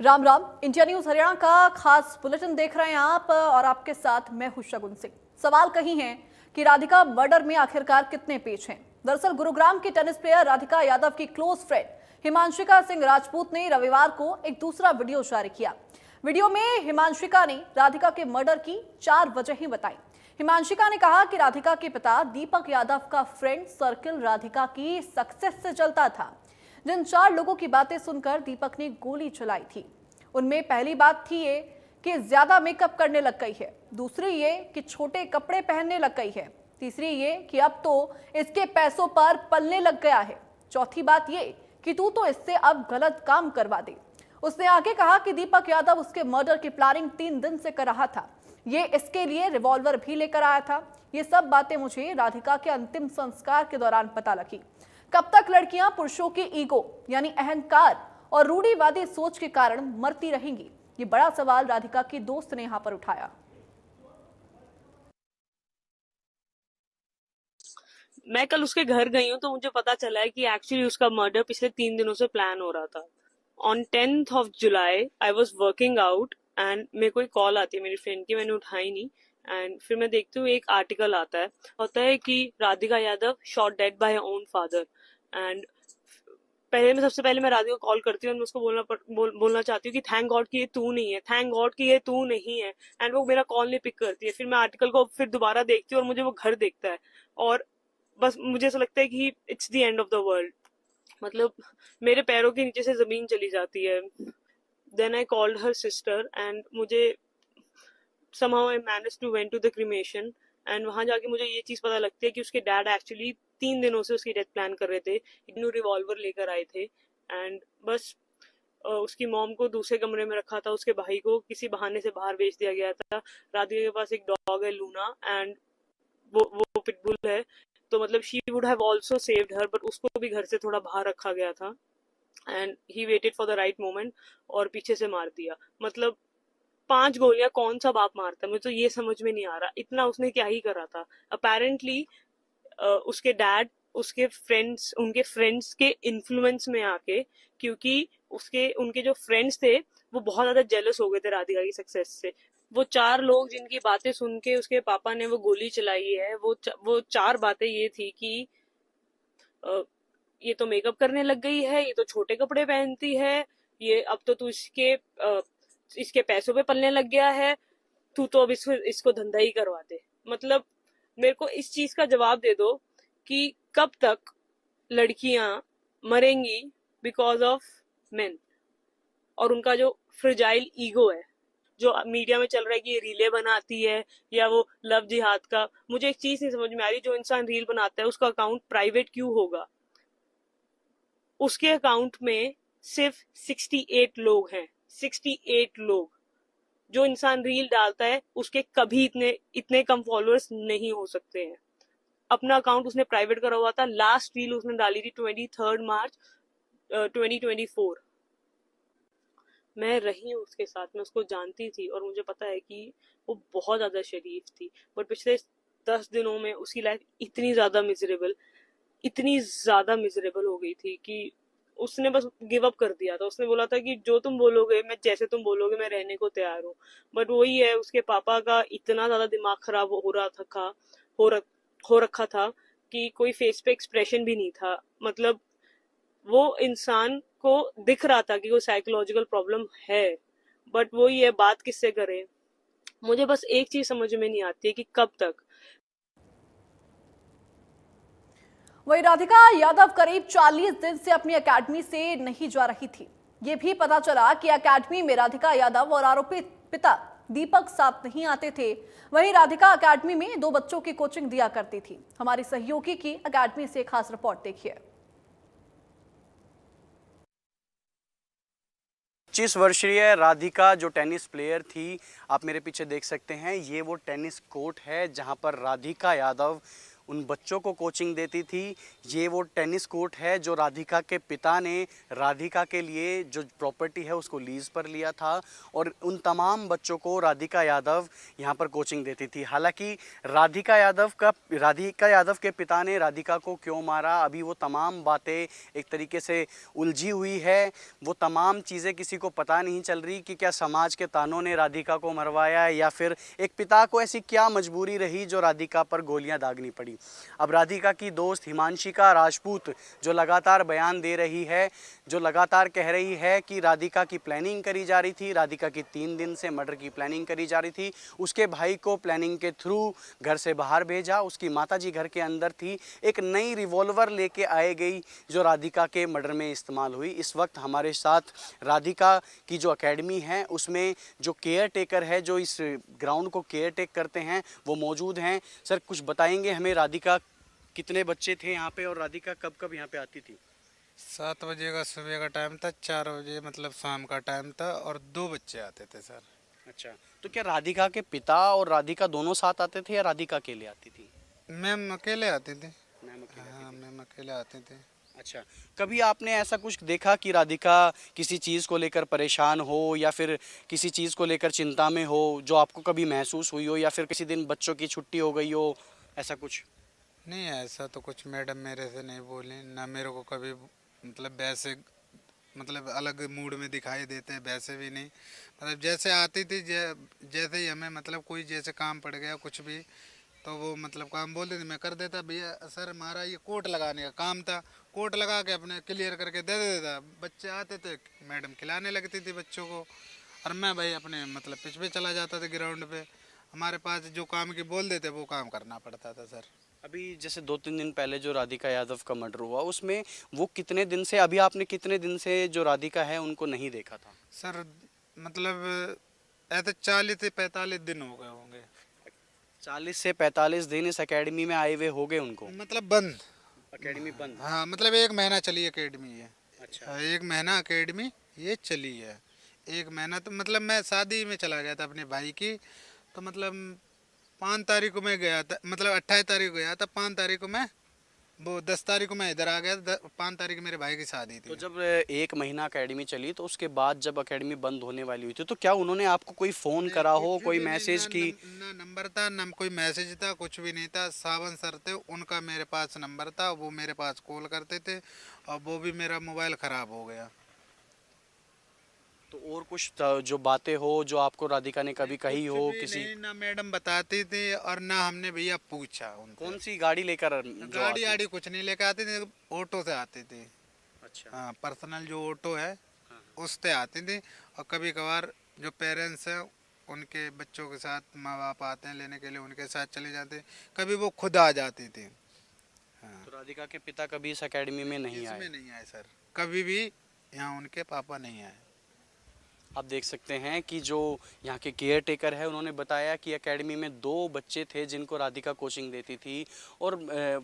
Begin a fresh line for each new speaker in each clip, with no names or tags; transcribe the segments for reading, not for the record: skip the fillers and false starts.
Ram Ram. India news Haryana का खास bulletin देख रहे हैं आप और आपके साथ मैं हूं शगुन सिंह। सवाल कहीं है कि राधिका मर्डर में आखिरकार कितने पेच हैं। दरअसल गुरुग्राम की टेनिस प्लेयर राधिका यादव की क्लोज फ्रेंड हिमांशिका सिंह राजपूत ने रविवार को एक दूसरा वीडियो जारी किया। वीडियो में हिमांशिका ने राधिका के मर्डर की 4 वजहें बताई। हिमांशिका ने कहा कि राधिका के पिता दीपक यादव का फ्रेंड सर्किल राधिका की सक्सेस से चलता था। जिन 4 लोगों की बातें सुनकर दीपक ने गोली चलाई थी, उनमें पहली बात थी ये कि ज्यादा मेकअप करने लग गई है, दूसरी ये कि छोटे कपड़े पहनने लग गई है, तीसरी ये कि अब तो इसके पैसों पर पलने लग गया है, चौथी बात ये कि तू तो इससे अब गलत काम करवा दे। उसने आगे कहा कि दीपक यादव उसके मर्डर की प्लानिंग 3 दिन से कर रहा था, ये इसके लिए रिवॉल्वर भी लेकर आया था। ये सब बातें मुझे राधिका के अंतिम संस्कार के दौरान पता लगी। कब तक लड़कियां पुरुषों की ईगो यानी अहंकार और रूढ़िवादी सोच के कारण मरती रहेंगी, ये बड़ा सवाल राधिका की दोस्त ने यहां पर उठाया।
मैं कल उसके घर गई हूँ तो मुझे पता चला है कि एक्चुअली उसका मर्डर पिछले 3 दिनों से प्लान हो रहा था। On 10th of July I was working out and मेरे को एक कॉल आती है मेरी फ्रेंड की, मैंने उठाई नहीं। एंड फिर मैं देखती हूँ एक आर्टिकल आता है, होता है कि Radhika Yadav shot dead by own father. And सबसे पहले मैं राधिका को कॉल करती हूँ और मैं उसको बोलना चाहती हूँ कि थैंक गॉड कि ये तू नहीं है, थैंक गॉड कि ये तू नहीं है। एंड वो मेरा कॉल नहीं पिक करती है। फिर मैं आर्टिकल को फिर दोबारा देखती हूँ और मुझे वो घर देखता है और बस मुझे ऐसा लगता है कि it's the end of the world. मतलब मेरे पैरों के नीचे से जमीन चली जाती है। Then I called her sister and मुझे somehow I managed to went to the cremation and वहां जाके मुझे ये चीज पता लगती है कि उसके डैड एक्चुअली 3 दिनों से उसकी डेथ प्लान कर रहे थे। इग्नू रिवॉल्वर लेकर आए थे एंड बस उसकी मॉम को दूसरे कमरे में रखा था, उसके भाई को किसी बहाने से बाहर भेज दिया गया था। राधिका के पास एक डॉग है लूना एंड वो पिटबुल है, तो मतलब she would have also saved her, but उसको भी घर से थोड़ा बाहर रखा गया था and he waited for the right moment और पीछे से मार दिया। मतलब 5 गोलियां कौन सा बाप मारता है, मुझे तो ये समझ में नहीं आ रहा इतना उसने क्या ही करा था। अपेरेंटली उसके डैड उनके फ्रेंड्स के इन्फ्लुएंस में आके, क्योंकि उसके उनके जो फ्रेंड्स थे वो बहुत ज्यादा जेलस हो गए थे राधिका की सक्सेस से। वो 4 लोग जिनकी बातें सुन के उसके पापा ने वो गोली चलाई है, वो 4 बातें ये थी कि ये तो मेकअप करने लग गई है, ये तो छोटे कपड़े पहनती है, ये अब तो तू इसके पैसों पे पलने लग गया है, तू तो अब इसको धंधा ही करवा दे। मतलब मेरे को इस चीज का जवाब दे दो कि कब तक लड़कियां मरेंगी बिकॉज ऑफ मेन और उनका जो फ्रजाइल ईगो है जो मीडिया में चल रहा है कि ये रीले बनाती है या वो लव जिहाद का। मुझे एक चीज नहीं समझ में आ रही, जो इंसान रील बनाता है उसका अकाउंट प्राइवेट क्यों होगा? उसके अकाउंट में सिर्फ 68 लोग हैं, 68 लोग। जो इंसान रील डालता है उसके कभी इतने इतने कम फॉलोअर्स नहीं हो सकते हैं। अपना अकाउंट उसने प्राइवेट करा हुआ था। लास्ट रील उसने डाली थी 23 मार्च 2024। मैं रही हूँ उसके साथ, मैं उसको जानती थी और मुझे पता है कि वो बहुत ज्यादा शरीफ थी, बट पिछले 10 दिनों में उसकी लाइफ इतनी ज्यादा मिजरेबल हो गई थी कि उसने बस गिव अप कर दिया था। उसने बोला था कि जो तुम बोलोगे, मैं जैसे तुम बोलोगे मैं रहने को तैयार हूँ। बट वही है, उसके पापा का इतना ज्यादा दिमाग खराब हो रखा था कि कोई फेस पे एक्सप्रेशन भी नहीं था। मतलब वो इंसान को दिख रहा था कि कोई साइकोलॉजिकल प्रॉब्लम है, बट वही है, बात किससे करे। मुझे बस एक चीज समझ में नहीं आती है कि कब तक।
वही राधिका यादव करीब 40 दिन से अपनी एकेडमी से नहीं जा रही थी। ये भी पता चला कि एकेडमी में राधिका यादव और आरोपित पिता दीपक साथ नहीं आते थे। वहीं राधिका एकेडमी में 2 बच्चों की कोचिंग दिया करती थी। हमारी सहयोगी की एकेडमी से खास रिपोर्ट देखिए।
25 वर्षीय राधिका जो टेनिस प्लेयर थी, आप मेरे पीछे देख सकते हैं, ये वो टेनिस कोर्ट है जहां पर राधिका यादव उन बच्चों को कोचिंग देती थी। ये वो टेनिस कोर्ट है जो राधिका के पिता ने राधिका के लिए जो प्रॉपर्टी है उसको लीज पर लिया था, और उन तमाम बच्चों को राधिका यादव यहाँ पर कोचिंग देती थी। हालांकि राधिका यादव के पिता ने राधिका को क्यों मारा, अभी वो तमाम बातें एक तरीके से उलझी हुई है। वो तमाम चीज़ें किसी को पता नहीं चल रही कि क्या समाज के तानों ने राधिका को मरवाया या फिर एक पिता को ऐसी क्या मजबूरी रही जो राधिका पर गोलियां दागनी पड़ी। अब राधिका की दोस्त हिमांशिका राजपूत जो लगातार बयान दे रही है, जो लगातार कह रही है कि राधिका की प्लानिंग करी जा रही थी, राधिका की 3 दिन से मर्डर की प्लानिंग करी जा रही थी। उसके भाई को प्लानिंग के थ्रू घर से बाहर भेजा, उसकी माताजी घर के अंदर थी, एक नई रिवॉल्वर लेके आए गई जो राधिका के मर्डर में इस्तेमाल हुई। इस वक्त हमारे साथ राधिका की जो एकेडमी है उसमें जो केयर टेकर है, जो इस ग्राउंड को केयर टेक करते हैं, वो मौजूद हैं। सर कुछ बताएंगे हमें, राधिका कितने बच्चे थे यहाँ पे और राधिका कब कब यहाँ पे आती थी?
7 बजे का सुबह का टाइम था, 4 बजे मतलब शाम का टाइम था, और 2 बच्चे आते थे सर।
अच्छा, तो क्या राधिका के पिता और राधिका दोनों साथ आते थे या राधिका अकेले आती थी?
मैम अकेले आती थी।
मैम अकेले
हाँ,
आती थी।
मैम अकेले आती थी।
अच्छा, कभी आपने ऐसा कुछ देखा कि राधिका किसी चीज़ को लेकर परेशान हो या फिर किसी चीज़ को लेकर चिंता में हो, जो आपको कभी महसूस हुई हो, या फिर किसी दिन बच्चों की छुट्टी हो गई हो, ऐसा कुछ?
नहीं, ऐसा तो कुछ मैडम मेरे से नहीं बोली, ना मेरे को कभी मतलब वैसे मतलब अलग मूड में दिखाई देते, वैसे भी नहीं। मतलब जैसे आती थी, जैसे ही हमें मतलब कोई जैसे काम पड़ गया कुछ भी, तो वो मतलब काम बोल देते, मैं कर देता। भैया सर हमारा ये कोट लगाने का काम था, कोट लगा के अपने क्लियर करके दे देता। बच्चे आते थे, मैडम खिलाने लगती थी बच्चों को, और मैं भाई अपने मतलब पिच पे चला जाता था ग्राउंड पे। हमारे पास जो काम की बोल देते वो काम करना पड़ता था सर।
अभी जैसे 2-3 दिन पहले जो राधिका यादव का मर्डर हुआ उसमें वो कितने दिन से, अभी आपने कितने दिन से जो राधिका है उनको नहीं देखा था?
सर मतलब ऐसे 40 से 45 दिन हो गए होंगे।
40 से 45 दिन इस एकेडमी में आए हुए हो गए उनको?
मतलब बंद,
एकेडमी बंद?
हाँ मतलब 1 महीना चली एकेडमी ये।
अच्छा।
1 महीना एकेडमी ये चली है। 1 महीना तो मतलब मैं शादी में चला गया था अपने भाई की, तो मतलब 5 तारीख को मैं गया था, मतलब 28 तारीख को गया था, 5 तारीख को मैं वो 10 तारीख को मैं इधर आ गया था, 5 तारीख मेरे भाई की शादी थी।
तो जब 1 महीना एकेडमी चली तो उसके बाद जब एकेडमी बंद होने वाली हुई थी तो क्या उन्होंने आपको कोई फ़ोन करा हो, कोई मैसेज की?
ना नंबर था, ना कोई मैसेज था, कुछ भी नहीं था। सावन सर थे, उनका मेरे पास नंबर था, वो मेरे पास कॉल करते थे, और वो भी मेरा मोबाइल ख़राब हो गया।
तो और कुछ जो बातें हो जो आपको राधिका ने कभी कही हो
कुछ भी
किसी?
नहीं, ना मैडम बताती थी और ना हमने भैया पूछा उनको।
कौन सी गाड़ी लेकर जो
गाड़ी
आती?
आड़ी कुछ नहीं लेकर आती थी, ऑटो से आती थी।
अच्छा।
हाँ, पर्सनल जो ऑटो है
हाँ।
उससे आती थी, और कभी कभार जो पेरेंट्स हैं उनके बच्चों के साथ माँ बाप आते हैं लेने के लिए, उनके साथ चले जाते, कभी वो खुद आ जाती थी। हाँ,
तो राधिका के पिता कभी इस एकेडमी में नहीं आए?
इसमें नहीं आए सर, कभी भी यहाँ उनके पापा नहीं आए।
आप देख सकते हैं कि जो यहाँ के केयर टेकर है उन्होंने बताया कि एकेडमी में 2 बच्चे थे जिनको राधिका कोचिंग देती थी, और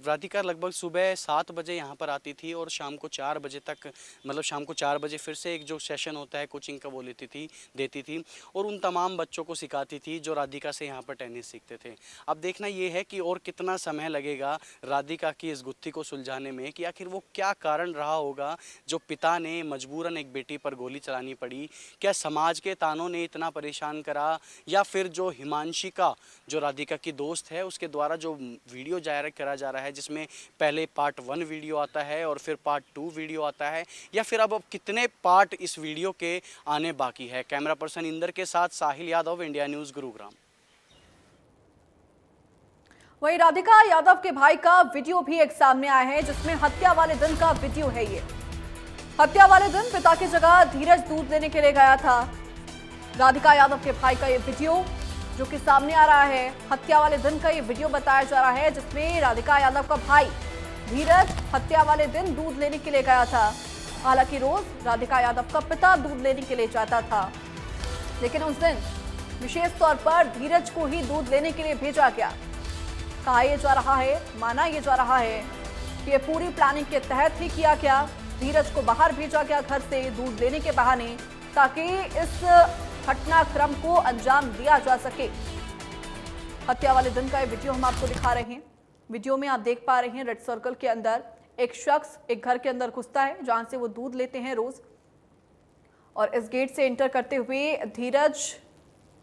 राधिका लगभग सुबह 7 बजे यहाँ पर आती थी और शाम को 4 बजे तक, मतलब शाम को 4 बजे फिर से एक जो सेशन होता है कोचिंग का वो देती थी और उन तमाम बच्चों को सिखाती थी जो राधिका से यहाँ पर टेनिस सीखते थे। अब देखना ये है कि और कितना समय लगेगा राधिका की इस गुत्थी को सुलझाने में कि आखिर वो क्या कारण रहा होगा जो पिता ने मजबूरन एक बेटी पर गोली चलानी पड़ी। क्या समाज के तानों ने इतना परेशान करा, या फिर जो हिमांशिका जो राधिका की दोस्त है उसके द्वारा जो वीडियो जाहिर करा जा रहा है जिसमें पहले पार्ट 1 वीडियो आता है और फिर पार्ट 2 वीडियो आता है, या फिर अब कितने पार्ट इस वीडियो के आने बाकी है। कैमरा पर्सन इंदर के साथ साहिल यादव, इंडिया न्यूज़, गुरुग्राम।
वहीं राधिका यादव के भाई का वीडियो भी एक सामने आया है जिसमें हत्या वाले दिन का वीडियो है। ये हत्या वाले दिन पिता की जगह धीरज दूध लेने के लिए गया था। राधिका यादव के भाई का ये वीडियो जो कि सामने आ रहा है, हत्या वाले दिन का ये वीडियो बताया जा रहा है जिसमें राधिका यादव का भाई धीरज हत्या वाले दिन दूध लेने के लिए गया था। हालांकि रोज राधिका यादव का पिता दूध लेने के लिए जाता था, लेकिन उस दिन विशेष तौर पर धीरज को ही दूध लेने के लिए भेजा गया। कहा यह जा रहा है, माना यह जा रहा है कि ये पूरी प्लानिंग के तहत ही किया गया। धीरज को बाहर भेजा गया घर से दूध लेने के बहाने, ताकि इस घटनाक्रम को अंजाम दिया जा सके। हत्या वाले दिन का ये वीडियो हम आपको दिखा रहे हैं वीडियो में आप देख पा रहे हैं रेड सर्कल के अंदर एक शख्स एक घर के अंदर घुसता है जहां से वो दूध लेते हैं रोज, और इस गेट से एंटर करते हुए धीरज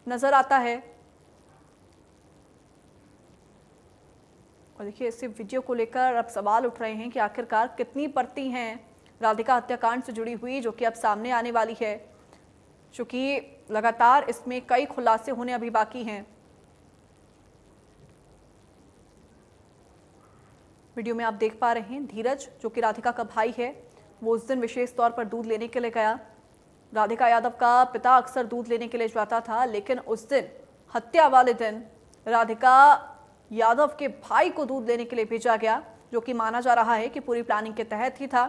नजर आता है। और देखिए, इस वीडियो को लेकर अब सवाल उठ रहे हैं कि आखिरकार कितनी परतें हैं राधिका हत्याकांड से जुड़ी हुई, जो कि अब सामने आने वाली है, क्योंकि लगातार इसमें कई खुलासे होने अभी बाकी हैं। वीडियो में आप देख पा रहे हैं धीरज, जो कि राधिका का भाई है, वो उस दिन विशेष तौर पर दूध लेने के लिए गया। राधिका यादव का पिता अक्सर दूध लेने के लिए जाता था, लेकिन उस दिन हत्या वाले दिन राधिका यादव के भाई को दूध लेने के लिए भेजा गया, जो कि माना जा रहा है कि पूरी प्लानिंग के तहत ही था।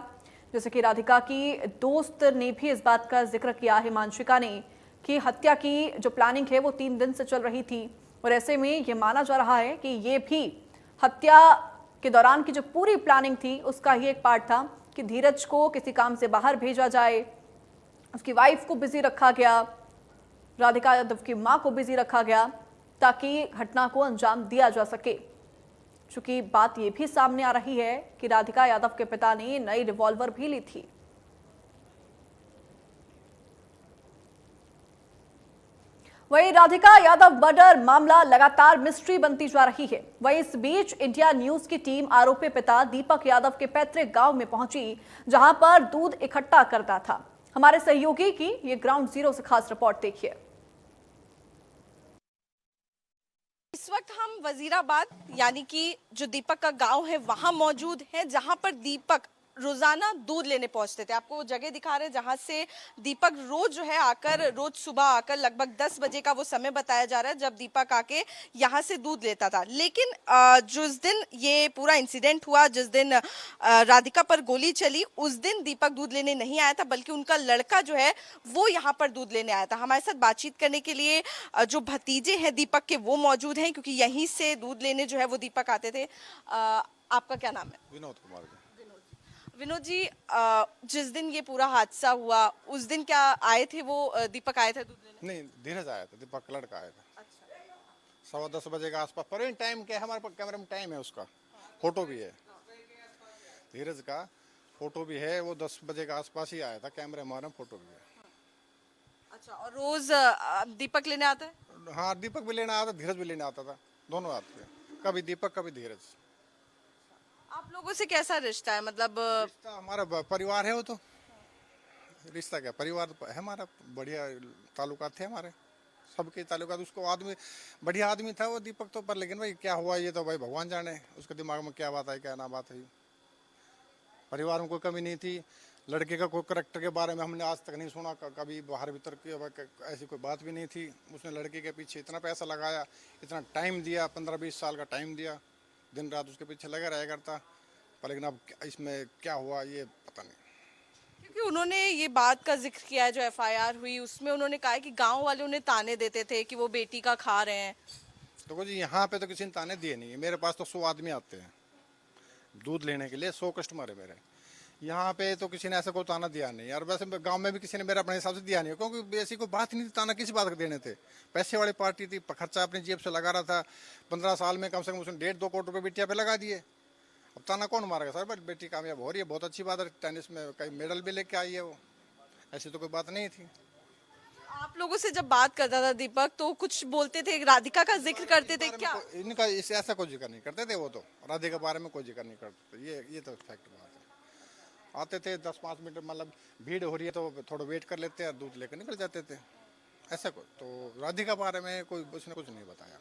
जैसे कि राधिका की दोस्त ने भी इस बात का जिक्र किया है, हिमांशिका ने, कि हत्या की जो प्लानिंग है वो 3 दिन से चल रही थी, और ऐसे में ये माना जा रहा है कि ये भी हत्या के दौरान की जो पूरी प्लानिंग थी उसका ही एक पार्ट था कि धीरज को किसी काम से बाहर भेजा जाए, उसकी वाइफ को बिजी रखा गया, राधिका यादव की मां को बिजी रखा गया, ताकि घटना को अंजाम दिया जा सके। चूंकि बात यह भी सामने आ रही है कि राधिका यादव के पिता ने नई रिवॉल्वर भी ली थी। वहीं राधिका यादव मर्डर मामला लगातार मिस्ट्री बनती जा रही है। वहीं इस बीच इंडिया न्यूज की टीम आरोपी पिता दीपक यादव के पैतृक गांव में पहुंची, जहां पर दूध इकट्ठा करता था। हमारे सहयोगी की ये ग्राउंड जीरो से खास रिपोर्ट देखिए।
इस वक्त हम वजीराबाद यानी कि जो दीपक का गांव है वहां मौजूद है, जहां पर दीपक रोजाना दूध लेने पहुंचते थे। आपको वो जगह दिखा रहे हैं जहां से दीपक रोज जो है आकर, रोज सुबह आकर, लगभग 10 बजे का वो समय बताया जा रहा है जब दीपक आके यहाँ से दूध लेता था। लेकिन जिस दिन ये पूरा इंसिडेंट हुआ, जिस दिन राधिका पर गोली चली, उस दिन दीपक दूध लेने नहीं आया था, बल्कि उनका लड़का जो है वो यहाँ पर दूध लेने आया था। हमारे साथ बातचीत करने के लिए जो भतीजे हैं दीपक के वो मौजूद हैं, क्योंकि यहीं से दूध लेने जो है वो दीपक आते थे। आपका क्या नाम है?
विनोद कुमार।
विनोद जी, जिस दिन ये पूरा हादसा हुआ उस दिन क्या आए थे वो, दीपक आए थे दूध लेने?
नहीं, धीरज आया था, दीपक का लड़का आया था। 10:15 बजे के आसपास। पर टाइम क्या है, हमारे पास कैमरे में टाइम है, उसका फोटो भी है, धीरज का फोटो भी है। वो 10 बजे के आसपास ही आया था, कैमरे हमारे में फोटो भी है।
अच्छा, और रोज दीपक लेने आता है?
हाँ, दीपक भी लेने आता था, धीरज भी लेने आता था, दोनों आते थे, कभी दीपक कभी धीरज।
आप लोगों से कैसा रिश्ता है? मतलब
रिश्ता हमारा परिवार है, वो तो रिश्ता क्या, परिवार है हमारा, बढ़िया ताल्लुकात थे हमारे, सबके ताल्लुकात। उसको आदमी बढ़िया आदमी था वो दीपक तो, पर लेकिन भाई क्या हुआ ये तो भाई भगवान जाने, उसके दिमाग में क्या बात है क्या ना बात है। परिवार में कोई कमी नहीं थी। लड़के का कोई करैक्टर के बारे में हमने आज तक नहीं सुना, कभी बाहर भीतर की ऐसी कोई बात भी नहीं थी। उसने लड़के के पीछे इतना पैसा लगाया, इतना टाइम दिया, 15-20 साल का टाइम दिया, दिन रात उसके पीछे लगा रहा करता। पर लेकिन अब इसमें क्या हुआ ये पता नहीं।
क्योंकि उन्होंने ये बात का जिक्र किया है, जो FIR हुई उसमें उन्होंने कहा है कि गांव वाले उन्हें ताने देते थे कि वो बेटी का खा रहे हैं।
तो जी यहाँ पे तो किसी ने ताने दिए नहीं है। मेरे पास तो 100 आदमी आते हैं दूध लेने के लिए, 100 कस्टमर है मेरे। यहाँ पे तो किसी ने ऐसा कोई ताना दिया नहीं। और वैसे गांव में भी किसी ने मेरा अपने हिसाब से दिया नहीं, क्योंकि ऐसी कोई बात नहीं थी। ताना किसी बात का देने थे, पैसे वाली पार्टी थी, खर्चा अपनी जेब से लगा रहा था। 15 साल में कम से कम उसने 1.5-2 करोड़ रुपये बेटिया पे लगा दिए। अब ताना कौन मारेगा सर? बट बेटी कामयाब हो रही है, बहुत अच्छी बात है। टेनिस में कई मेडल भी लेके आई है वो, ऐसी तो कोई बात नहीं थी।
आप लोगों से जब बात करता था दीपक तो कुछ बोलते थे, राधिका का जिक्र करते थे क्या?
इनका इस ऐसा कोई जिक्र नहीं करते थे वो तो, राधिका के बारे में कोई जिक्र नहीं करते। ये तो फैक्ट बात है। आते थे 10-5 मिनट, मतलब भीड़ हो रही है तो थोड़ा वेट कर लेते हैं, दूध लेकर निकल जाते थे, ऐसा कोई। तो राधिका के बारे में कोई उसने कुछ नहीं बताया।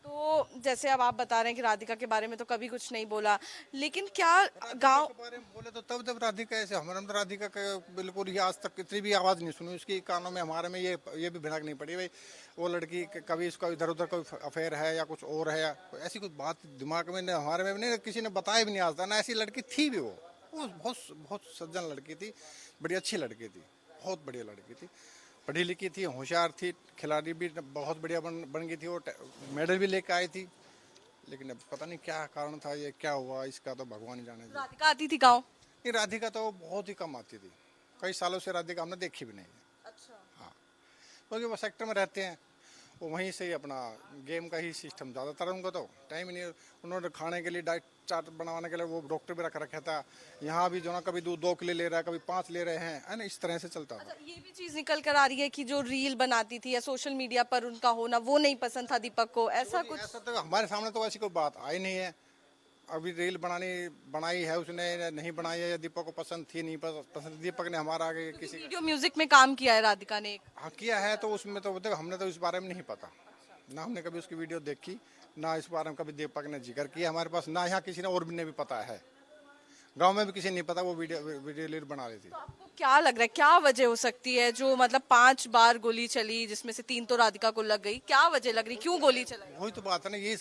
तो जैसे अब आप बता रहे हैं कि राधिका के बारे में तो कभी कुछ नहीं बोला, लेकिन क्या गांव
के बारे में बोले तो तब जब राधिका ऐसे, हमारे तो राधिका का बिल्कुल ही आज तक कितनी भी आवाज़ नहीं सुनी उसकी कानों में, हमारे में ये भी भिड़क नहीं पड़ी भाई वो लड़की कभी इसका इधर उधर कोई अफेयर है या कुछ और है, या ऐसी कोई बात दिमाग में हमारे में नहीं, किसी ने बताया भी नहीं आज तक ना। ऐसी लड़की थी भी वो बहुत सज्जन लड़की थी, बड़ी अच्छी लड़की थी, बहुत बढ़िया लड़की थी, पढ़ी लिखी थी, होशियार थी, खिलाड़ी भी बहुत बढ़िया बन गई थी, वो मेडल भी लेकर आई थी। लेकिन अब पता नहीं क्या कारण था, ये क्या हुआ इसका तो भगवान ही जाने।
राधिका आती थी गांव?
नहीं, राधिका तो बहुत ही कम आती थी, कई सालों से राधिका हमने देखी भी नहीं है।
अच्छा।
हाँ, क्योंकि वो सेक्टर में रहते हैं वो वहीं से ही अपना गेम का ही सिस्टम ज़्यादातर उनको तो टाइम ही नहीं। उन्होंने खाने के लिए डाइट चार्ट बनाने के लिए वो डॉक्टर भी रख रखा था। यहाँ भी जो ना कभी दूध 2 किलो ले रहा है, कभी 5 ले रहे हैं, है ना, इस तरह से चलता था।
अच्छा, ये भी चीज निकल कर आ रही है कि जो रील बनाती थी या सोशल मीडिया पर उनका होना वो नहीं पसंद था दीपक को, ऐसा कुछ?
ऐसा तो हमारे सामने तो ऐसी कोई बात आई नहीं है। अभी रील बनाई है उसने, नहीं बनाई है, या दीपक को पसंद थी नहीं पसंद, दीपक ने हमारा आगे किसी
वीडियो म्यूजिक में काम किया है राधिका ने एक।
हाँ किया है, तो उसमें तो देखो हमने तो इस बारे में नहीं पता ना, हमने कभी उसकी वीडियो देखी ना, इस बारे में कभी दीपक ने जिक्र किया हमारे पास ना, यहाँ किसी ने और भी ने भी पता है, गांव में भी किसी नहीं पता वो वीडियो रील बना रही थी।
तो आपको क्या लग रहा है, क्या वजह हो सकती है जो मतलब 5 बार गोली चली जिसमें से 3 तो राधिका को लग गई, क्या वजह लग रही, क्यों गोली चलाई?
वही तो बात है ना, ये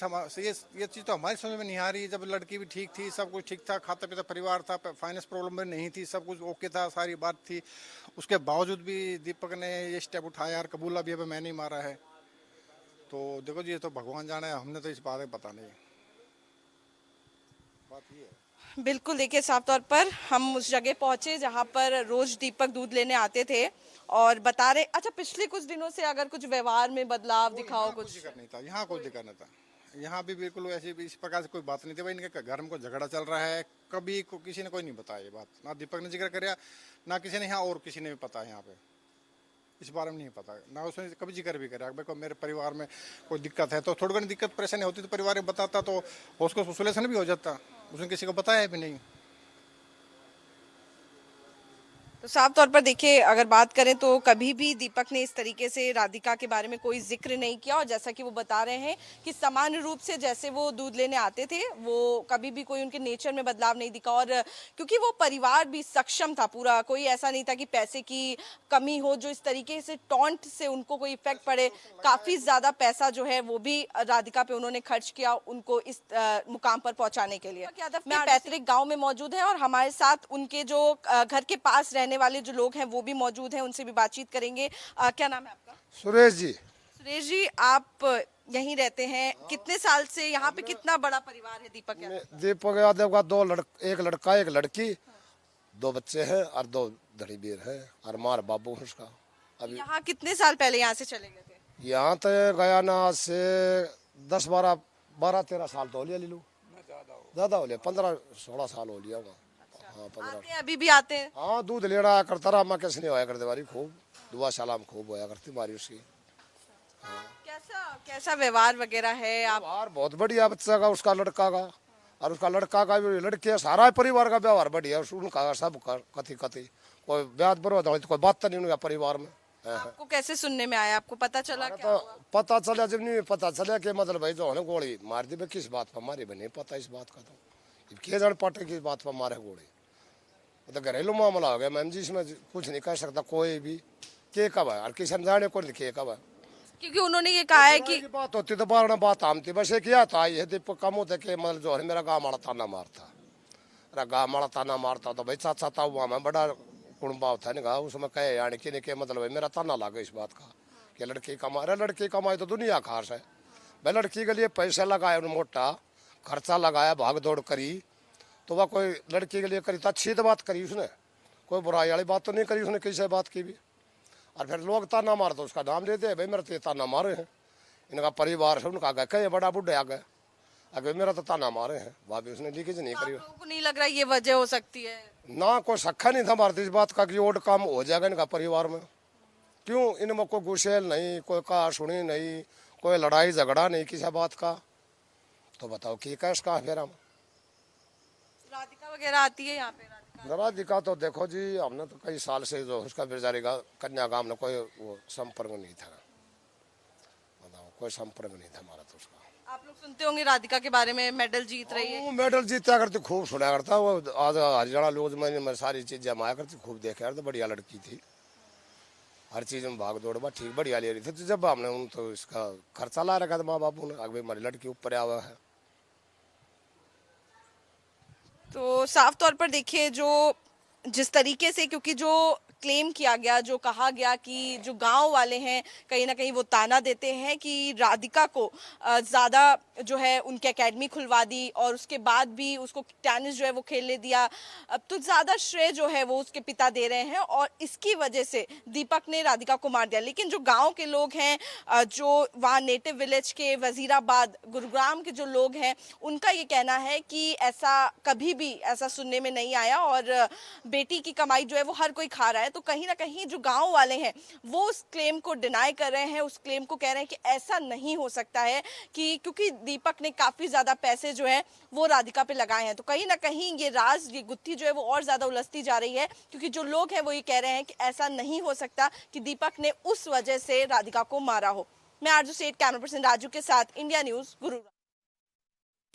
चीज़ तो हमारी समझ में नहीं आ रही। जब लड़की भी ठीक थी, सब कुछ ठीक था, खाता पीता परिवार था, फाइनेंस प्रॉब्लम में नहीं थी, सब कुछ ओके था, सारी बात थी, उसके बावजूद भी दीपक ने ये स्टेप उठाया और कबूला भी अब मैंने ही मारा है। तो देखो जी, ये तो भगवान जाने, हमने तो इस बारे में पता नहीं, बात ये है।
बिल्कुल, देखिए साफ तौर पर हम उस जगह पहुंचे जहां पर रोज दीपक दूध लेने आते थे और बता रहे, अच्छा पिछले कुछ दिनों से अगर कुछ व्यवहार में बदलाव दिखाओ कुछ?
दिक्कत नहीं था, यहाँ कोई दिक्कत नहीं था, यहाँ भी बिल्कुल ऐसी इस प्रकार से कोई बात नहीं थी। भाई इनके घर में कोई झगड़ा चल रहा है, कभी किसी ने कोई नहीं बताया ये बात, ना दीपक ने जिक्र कराया, ना किसी ने यहाँ और किसी ने भी पता यहाँ पे इस बारे में नहीं पता, ना उसने कभी जिक्र भी करा। भाई मेरे परिवार में कोई दिक्कत है तो थोड़ी घनी दिक्कत परेशानी होती तो परिवार में बताता तो उसको सोल्यूशन भी हो जाता, उसने किसी को बताया भी नहीं।
तो साफ तौर पर देखिए अगर बात करें तो कभी भी दीपक ने इस तरीके से राधिका के बारे में कोई जिक्र नहीं किया, और जैसा कि वो बता रहे हैं कि सामान्य रूप से जैसे वो दूध लेने आते थे वो कभी भी कोई उनके नेचर में बदलाव नहीं दिखा, और क्योंकि वो परिवार भी सक्षम था पूरा, कोई ऐसा नहीं था कि पैसे की कमी हो जो इस तरीके से टॉन्ट से उनको कोई इफेक्ट पड़े। काफी ज्यादा पैसा जो है वो भी राधिका पे उन्होंने खर्च किया उनको इस मुकाम पर पहुंचाने के लिए। मैं पैतृक गाँव में मौजूद है और हमारे साथ उनके जो घर के पास रहने वाले जो लोग हैं वो भी मौजूद हैं, उनसे भी बातचीत करेंगे। क्या नाम है आपका?
सुरेश जी।
सुरेश जी, आप यहीं रहते हैं, कितने साल से यहाँ पे, कितना बड़ा परिवार है दीपक यादव?
दीपक यादव का एक लड़का एक लड़की, 2 बच्चे हैं और 2 धड़ी बीर है और मार बाबू है उसका। अभी
यहाँ कितने साल पहले यहाँ से चले गए थे?
यहाँ तो गया ना से 10-12-13 साल तो हो लिया, लीलू ज्यादा हो लिया, 15-16 साल हो लिया होगा। हाँ 15।
आते हैं, अभी भी आते हैं?
हाँ दूध लेना आया करता रहा, मैं कैसे नहीं होया करती बारी, खूब दुआ सलाम खूब होया करती बारी उसकी।
कैसा व्यवहार वगैरह है? आप
व्यवहार बहुत बढ़िया बच्चा का, उसका लड़का का और उसका लड़का का भी, लड़के सारा परिवार का व्यवहार बढ़िया, उनका सब कथी कोई ब्याज बर्बाद हो तो कोई बात नहीं उनका परिवार में।
आपको कैसे सुनने में आया, आपको पता चला क्या
तो
हुआ?
पता चला, जब नहीं पता चला कि मतलब भाई जो है ना गोली मार दी, किस बात पर मारी बनी पता इस बात का, तो के जान पाटे किस बात पर मारे गोली, तो घरेलू मामला हो गया मैम जी, इसमें कुछ नहीं कह सकता कोई भी, के कब है और किसी ने जाने कौन के कब है,
क्योंकि उन्होंने ये कहा है कि
बात होती तो बारना बात आमती बस एक किया था ये दीपक कम होते कि मतलब जो है मेरा गाँव माड़ा ताना मारता, मेरा गाँव माड़ा ताना मारता तो भाई चाचा था हुआ मैं बड़ा कुणबाव था ना, उसमें कहे यानी कि नहीं के मतलब भाई मेरा ताना लगा इस बात का कि लड़की कमा रहे, लड़की कमाई तो दुनिया खास है भाई, लड़की के लिए पैसा लगाया उन्होंने, मोटा खर्चा लगाया, भाग दौड़ करी, तो वह कोई लड़की के लिए करी तो अच्छी तो बात करी उसने, कोई बुराई वाली बात तो नहीं करी उसने किसी बात की भी। और फिर लोग ताना मारते उसका नाम देते हैं, भाई मेरा तो ताना मारे हैं, इनका परिवार से उनका गए कहे बड़ा बुढ़े आ गए अगर मेरा तो ताना मारे हैं, वहाँ भी उसने लीकेज नहीं करी।
लोगों को नहीं लग रहा ये वजह हो सकती है?
ना कोई शक्का नहीं था हमारे इस बात का कि और काम हो जाएगा इनका परिवार में, क्यों इनमें कोई गुस्सेल नहीं, कोई कहा सुनी नहीं, कोई लड़ाई झगड़ा नहीं किसी बात का, तो बताओ कि कैस का फिर हम
राधिका वगैरह आती है यहाँ पे?
राधिका तो देखो जी हमने तो कई साल से जो उसका बेचारी का कन्या गांव में कोई वो संपर्क नहीं था, बताओ कोई संपर्क नहीं था हमारा तो उसका।
आप लोग सुनते होंगे राधिका के बारे में, मेडल जीत रही है।
वो मेडल जीता करती, खूब सुना करता, वो आज हरियाणा लोग में सारी चीजें जमाया करती, खूब देखा करती, बढ़िया लड़की थी, हर चीज में भाग दौड़ ठीक बढ़िया ले रही थी। तो जब हमने उन तो इसका खर्चा ला रखा था माँ बापू ने, अभी हमारी लड़की ऊपर आवा है।
तो साफ तौर पर देखिए जो जिस तरीके से, क्योंकि जो क्लेम किया गया, जो कहा गया कि जो गांव वाले हैं कहीं ना कहीं वो ताना देते हैं कि राधिका को ज़्यादा जो है उनकी एकेडमी खुलवा दी और उसके बाद भी उसको टेनिस जो है वो खेलने दिया, तो ज़्यादा श्रेय जो है वो उसके पिता दे रहे हैं और इसकी वजह से दीपक ने राधिका को मार दिया। लेकिन जो गांव के लोग हैं, जो वहाँ नेटिव विलेज के वजीराबाद गुरुग्राम के जो लोग हैं, उनका ये कहना है कि ऐसा कभी भी ऐसा सुनने में नहीं आया और बेटी की कमाई जो है वो हर कोई खा रहा है। तो कहीं ना कहीं जो गांव वाले हैं वो उस क्लेम को डिनाई कर रहे हैं, उस क्लेम को कह रहे हैं कि ऐसा नहीं हो सकता है कि क्योंकि दीपक ने काफ़ी ज़्यादा पैसे जो है वो राधिका पे लगाए हैं। तो कहीं ना कहीं ये राज, ये गुत्थी जो है वो और ज़्यादा उलझती जा रही है, क्योंकि जो लोग हैं वो ये कह रहे हैं कि ऐसा नहीं हो सकता कि दीपक ने उस वजह से राधिका को मारा हो। मैं आरजू सेठ, कैमरा पर्सन राजू के साथ, इंडिया न्यूज़, गुरुग्राम।